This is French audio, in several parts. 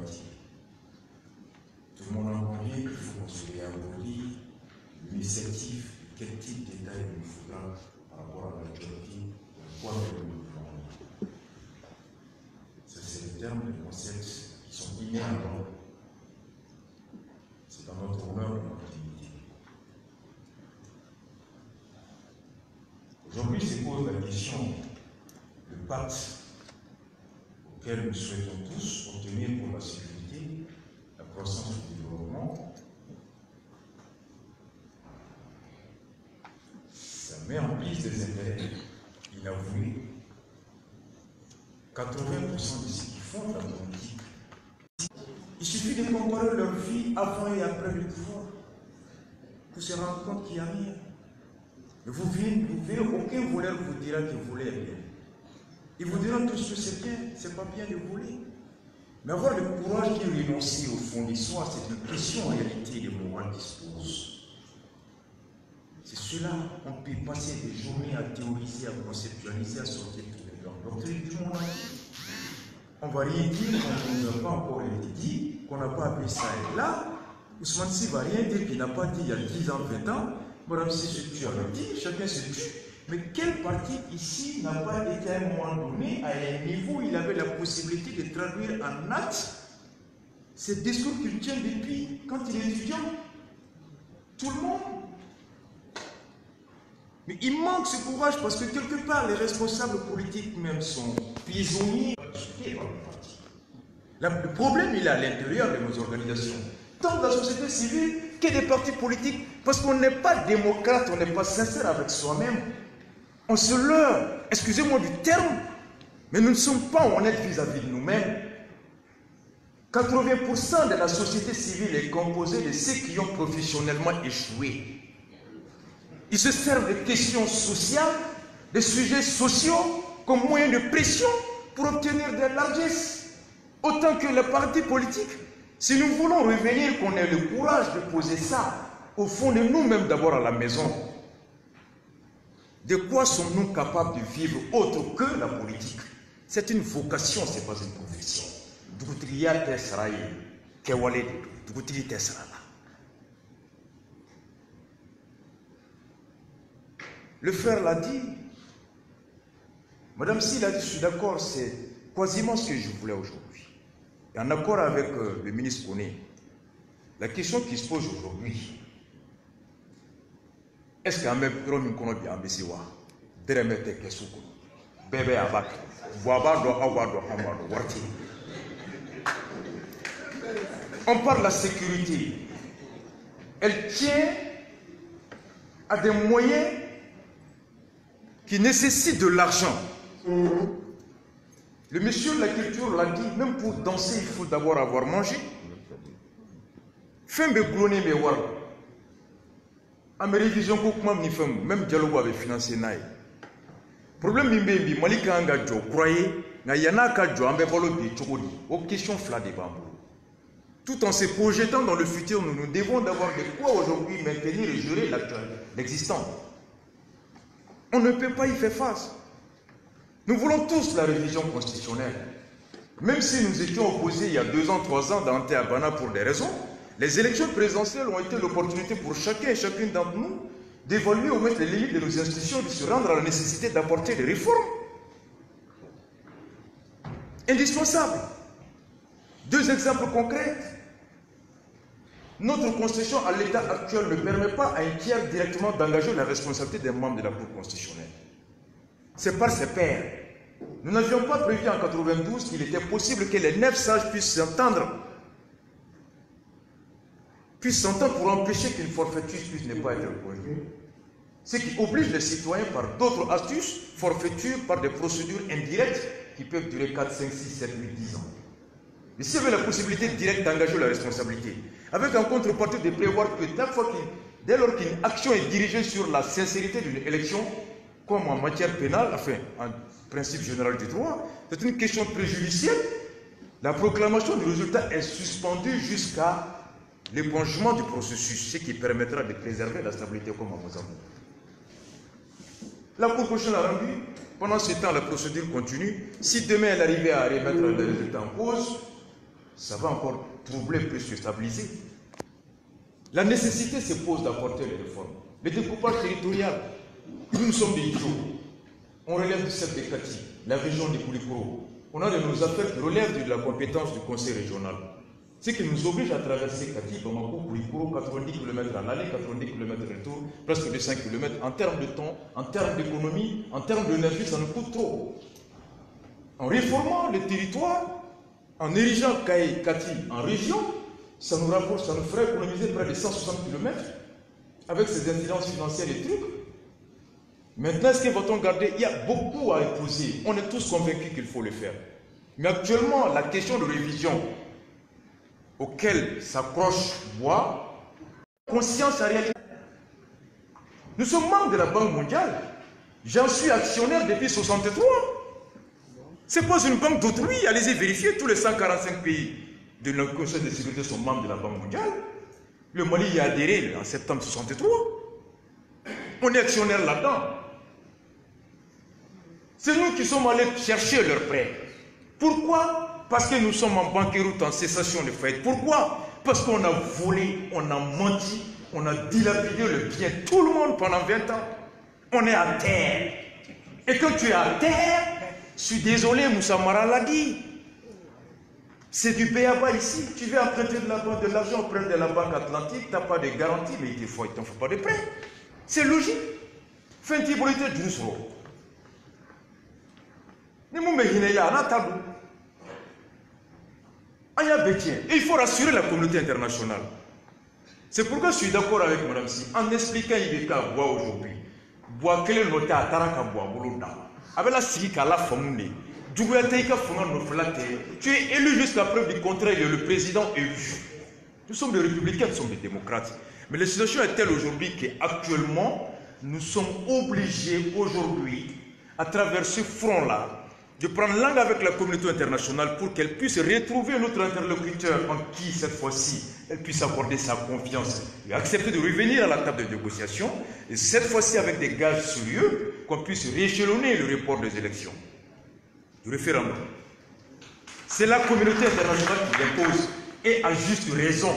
bâti. Tout le monde a compris qu'il faut qu'on se réapproprie l'initiative, quel type d'État il nous faudra par rapport à l'actualité, quoi nous voulons. C'est les termes, les concepts qui sont innés à l'homme. C'est dans notre honneur et notre dignité. Aujourd'hui se pose la question du pacte auquel nous souhaitons tous obtenir pour la sécurité, la croissance et le développement. Ça met en piste des intérêts inavoués. 80% de ceux qui font la politique, il suffit de comparer leur vie avant et après le pouvoir pour se rendre compte qu'il n'y a rien. Vous verrez, aucun voleur vous dira que voler est bien. Ils vous diront tous que c'est bien, c'est pas bien de voler. Mais avoir le courage de renoncer au fond d'histoire, c'est une question en réalité de morale qui se pose. C'est cela, on peut passer des journées à théoriser, à conceptualiser, à sortir tout les grandes doctrines du monde. On va rien dire quand on n'a pas encore été dit, qu'on n'a pas appris ça et là. Ousmane Sy ne va rien dire qu'il n'a pas dit il y a 10 ans, 20 ans. Madame Sy se tue, alors dit, chacun se tue. Mais quel parti ici n'a pas été à un moment donné à un niveau où il avait la possibilité de traduire en acte ces discours qu'il tient depuis quand il est étudiant? Tout le monde. Mais il manque ce courage parce que quelque part les responsables politiques même sont prisonniers le problème il est à l'intérieur de nos organisations, tant de la société civile que des partis politiques, parce qu'on n'est pas démocrate, on n'est pas sincère avec soi-même. On se leurre, excusez-moi du terme, mais nous ne sommes pas honnêtes vis-à-vis de nous-mêmes. 80% de la société civile est composée de ceux qui ont professionnellement échoué. Ils se servent de questions sociales, de sujets sociaux, comme moyen de pression pour obtenir des largesses. Autant que les partis politiques. Si nous voulons revenir, qu'on ait le courage de poser ça au fond de nous-mêmes d'abord à la maison. De quoi sommes-nous capables de vivre autre que la politique? C'est une vocation, ce n'est pas une profession. Le frère l'a dit. Madame Sy l'a dit, je suis d'accord, c'est quasiment ce que je voulais aujourd'hui. Et en accord avec le ministre Koné, la question qui se pose aujourd'hui, est-ce qu'un même homme qu'on a bien ambitiwa, deremete kesuko, bébé avec, on parle de la sécurité. Elle tient à des moyens qui nécessitent de l'argent. Le monsieur de la culture l'a dit, même pour danser, il faut d'abord avoir mangé. Fin de cloner mes war. À mes révisions, même dialogue avait financé naï. Problème bimbi, Malika anga jo, croyez, na yanaka jo, ambe bolo bi chokodi. Aux questions fla des bambous. Tout en se projetant dans le futur, nous devons d'avoir de quoi aujourd'hui maintenir et gérer l'existant. On ne peut pas y faire face. Nous voulons tous la révision constitutionnelle. Même si nous étions opposés il y a 2 ans, 3 ans dans Abana pour des raisons, les élections présidentielles ont été l'opportunité pour chacun et chacune d'entre nous d'évaluer au moins les limites de nos institutions, de se rendre à la nécessité d'apporter des réformes. Indispensables. 2 exemples concrets. Notre constitution à l'état actuel ne permet pas à un tiers directement d'engager la responsabilité des membres de la Cour constitutionnelle. C'est par ses pairs. Nous n'avions pas prévu en 92 qu'il était possible que les 9 sages puissent s'entendre pour empêcher qu'une forfaiture puisse ne pas être conjurée. Ce qui oblige les citoyens par d'autres astuces, forfaiture par des procédures indirectes qui peuvent durer 4, 5, 6, 7, 8, 10 ans. Mais s'il y avait la possibilité directe d'engager la responsabilité, avec en contrepartie de prévoir que dès lors qu'une action est dirigée sur la sincérité d'une élection, comme en matière pénale, enfin, en principe général du droit, c'est une question préjudicielle. La proclamation du résultat est suspendue jusqu'à l'épongement du processus, ce qui permettra de préserver la stabilité comme à Mozambique. La Cour constitutionnelle a rendu, pendant ce temps, la procédure continue. Si demain elle arrivait à remettre le résultat en cause, ça va encore troubler plus que stabiliser. La nécessité se pose d'apporter les réformes. Le découpage territorial, nous sommes des Idjo. On relève du chef de Kati, la région de Koulikoro. On a de nos affaires qui relèvent de la compétence du conseil régional. Ce qui nous oblige à traverser Kati, Bamako, Koulikoro, 90 km à l'aller, 90 km retour, presque 200 km. En termes de temps, en termes d'économie, en termes d'énergie, ça nous coûte trop. En réformant le territoire, en érigeant Kati en région, ça nous rapporte, ça nous ferait économiser près de 160 km avec ses incidences financières et trucs. Maintenant, est-ce que va-t-on garder? Il y a beaucoup à épouser. On est tous convaincus qu'il faut le faire. Mais actuellement, la question de révision auquel s'accroche Bois, conscience en réalité. Nous sommes membres de la Banque mondiale. J'en suis actionnaire depuis 1963. Ce n'est pas une banque d'autrui. Allez-y vérifier, tous les 145 pays de la Conseil de sécurité sont membres de la Banque mondiale. Le Mali y a adhéré en septembre 1963. On est actionnaire là-dedans. C'est nous qui sommes allés chercher leurs prêts. Pourquoi? Parce que nous sommes en banqueroute, en cessation de faillite. Pourquoi? Parce qu'on a volé, on a menti, on a dilapidé le bien de tout le monde pendant 20 ans. On est à terre. Et quand tu es à terre, je suis désolé, Moussa Mara l'a dit. C'est du béaba ici. Tu veux emprunter de l'argent auprès de la Banque Atlantique, tu n'as pas de garantie, mais il t'en faut pas de prêt. C'est logique. Fais une typologie d'une source. Il faut rassurer la communauté internationale. C'est pourquoi je suis d'accord avec Mme Si en expliquant Ibeka Bois aujourd'hui. Bois quel est le noté à Taraka Bois Boloda. Avec la Sika la famille. Tu es élu jusqu'à preuve du contraire, il est le président élu. Nous sommes des républicains, nous sommes des démocrates. Mais la situation est telle aujourd'hui qu'actuellement, nous sommes obligés aujourd'hui, à travers ce front-là, de prendre langue avec la communauté internationale pour qu'elle puisse retrouver notre interlocuteur en qui, cette fois-ci, elle puisse accorder sa confiance et accepter de revenir à la table de négociation, et cette fois-ci avec des gages sérieux, qu'on puisse rééchelonner le report des élections, du référendum. C'est la communauté internationale qui l'impose, et à juste raison.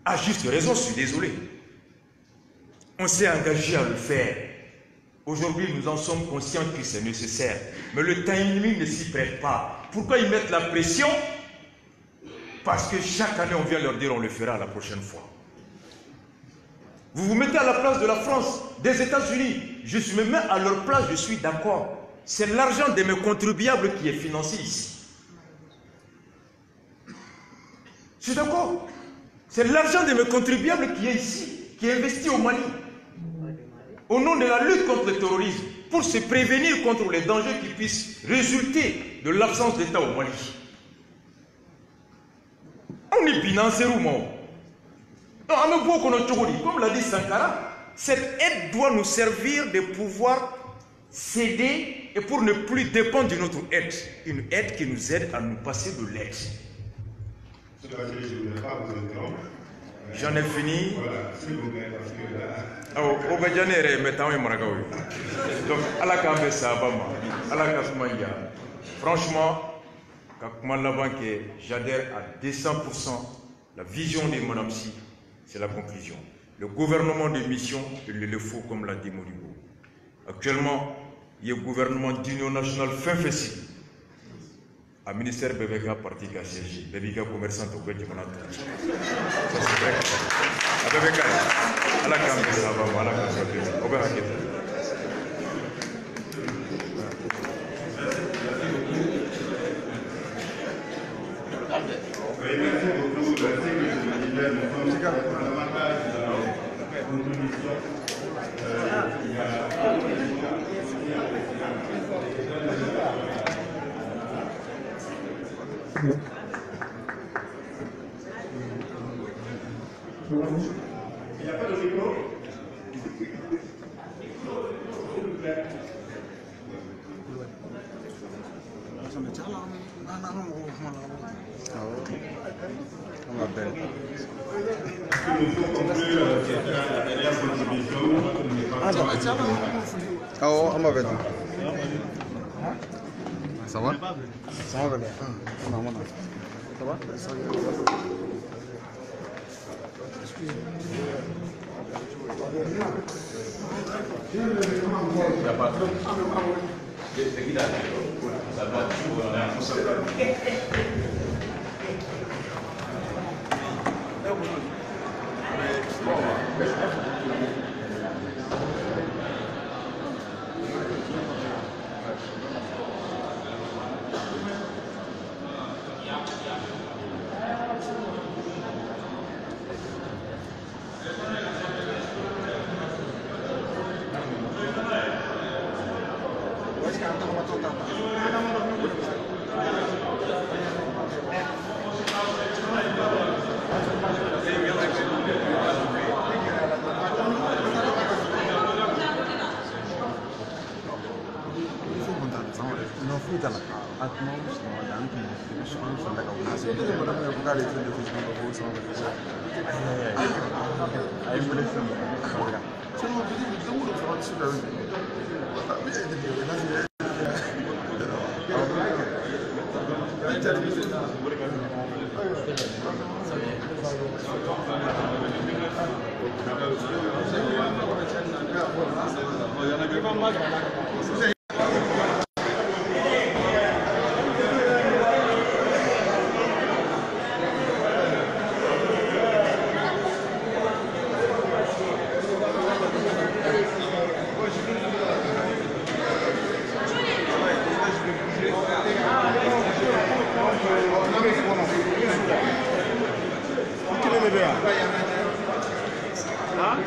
À juste raison, je suis désolé. On s'est engagé à le faire. Aujourd'hui, nous en sommes conscients que c'est nécessaire. Mais le timing ne s'y prête pas. Pourquoi ils mettent la pression? Parce que chaque année, on vient leur dire on le fera la prochaine fois. Vous vous mettez à la place de la France, des États-Unis. Je me mets à leur place, je suis d'accord. C'est l'argent de mes contribuables qui est financé ici. Je suis d'accord. C'est l'argent de mes contribuables qui est ici, qui est investi au Mali. Au nom de la lutte contre le terrorisme, pour se prévenir contre les dangers qui puissent résulter de l'absence d'État au Mali. On est financé où, moi? Comme l'a dit Sankara, cette aide doit nous servir de pouvoir céder et pour ne plus dépendre de notre aide. Une aide qui nous aide à nous passer de l'aide. J'en ai fini. Donc, franchement, j'adhère à 200%. La vision de Mme Si, c'est la conclusion. Le gouvernement de mission, il le faut comme l'a dit Modibo. Actuellement, il y a un gouvernement d'union nationale fin facile. A ministère Bébéga parti à siège, Bébéga commerçant au Bédi Monato. Ça c'est vrai. A Bébéga, à la Cambe, ça va, à la Cambe, au Bédi. Il n'y a pas de micro. Ça va? Ça va bien. Ça va? Il n'y a pas trop. C'est qui d'ailleurs? Ça va toujours en un conseil. Non, fui da atmos, no, anche sono da casa. Ma non è magari il figlio che sono hai impressione. Sono venuto a fare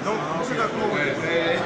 Donc, c'est d'accord.